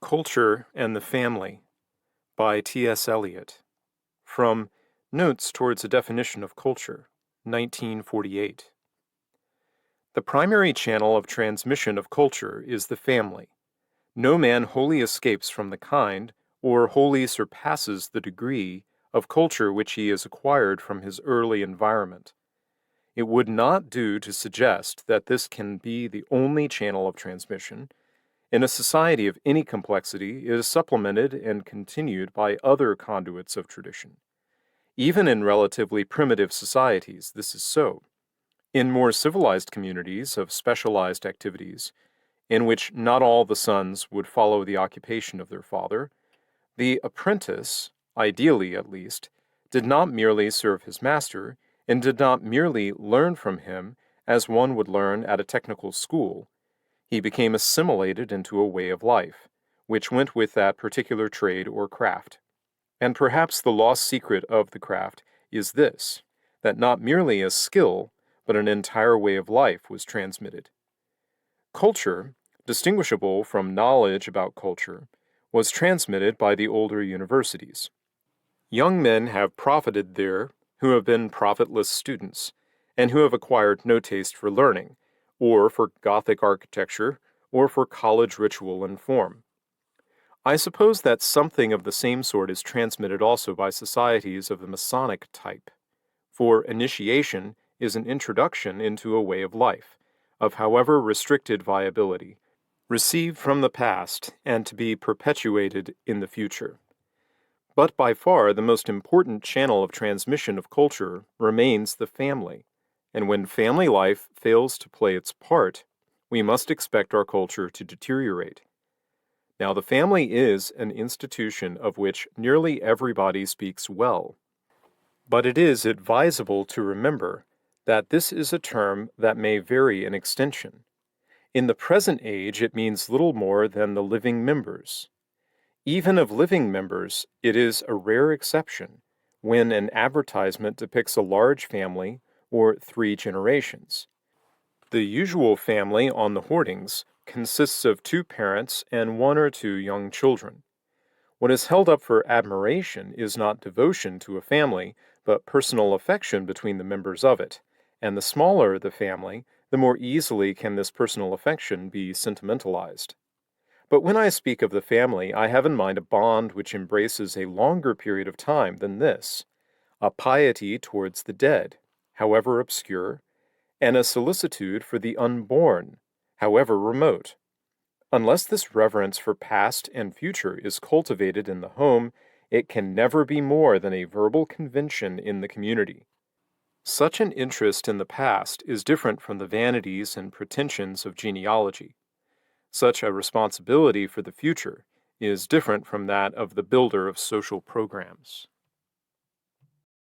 Culture and the Family by T.S. Eliot, from Notes Towards a Definition of Culture, 1948. The primary channel of transmission of culture is the family. No man wholly escapes from the kind, or wholly surpasses the degree, of culture which he has acquired from his early environment. It would not do to suggest that this can be the only channel of transmission. In a society of any complexity, it is supplemented and continued by other conduits of tradition. Even in relatively primitive societies, this is so. In more civilized communities of specialized activities, in which not all the sons would follow the occupation of their father, the apprentice, ideally at least, did not merely serve his master, and did not merely learn from him as one would learn at a technical school. He became assimilated into a way of life, which went with that particular trade or craft. And perhaps the lost secret of the craft is this, that not merely a skill, but an entire way of life was transmitted. Culture, distinguishable from knowledge about culture, was transmitted by the older universities. Young men have profited there who have been profitless students, and who have acquired no taste for learning, or for Gothic architecture, or for college ritual and form. I suppose that something of the same sort is transmitted also by societies of the Masonic type, for initiation is an introduction into a way of life, of however restricted viability, received from the past and to be perpetuated in the future. But by far the most important channel of transmission of culture remains the family, and when family life fails to play its part, we must expect our culture to deteriorate. Now, the family is an institution of which nearly everybody speaks well, but it is advisable to remember that this is a term that may vary in extension. In the present age, it means little more than the living members. Even of living members, it is a rare exception when an advertisement depicts a large family or 3 generations. The usual family on the hoardings consists of 2 parents and 1 or 2 young children. What is held up for admiration is not devotion to a family, but personal affection between the members of it, and the smaller the family, the more easily can this personal affection be sentimentalized. But when I speak of the family, I have in mind a bond which embraces a longer period of time than this, a piety towards the dead, however obscure, and a solicitude for the unborn, however remote. Unless this reverence for past and future is cultivated in the home, it can never be more than a verbal convention in the community. Such an interest in the past is different from the vanities and pretensions of genealogy. Such a responsibility for the future is different from that of the builder of social programs.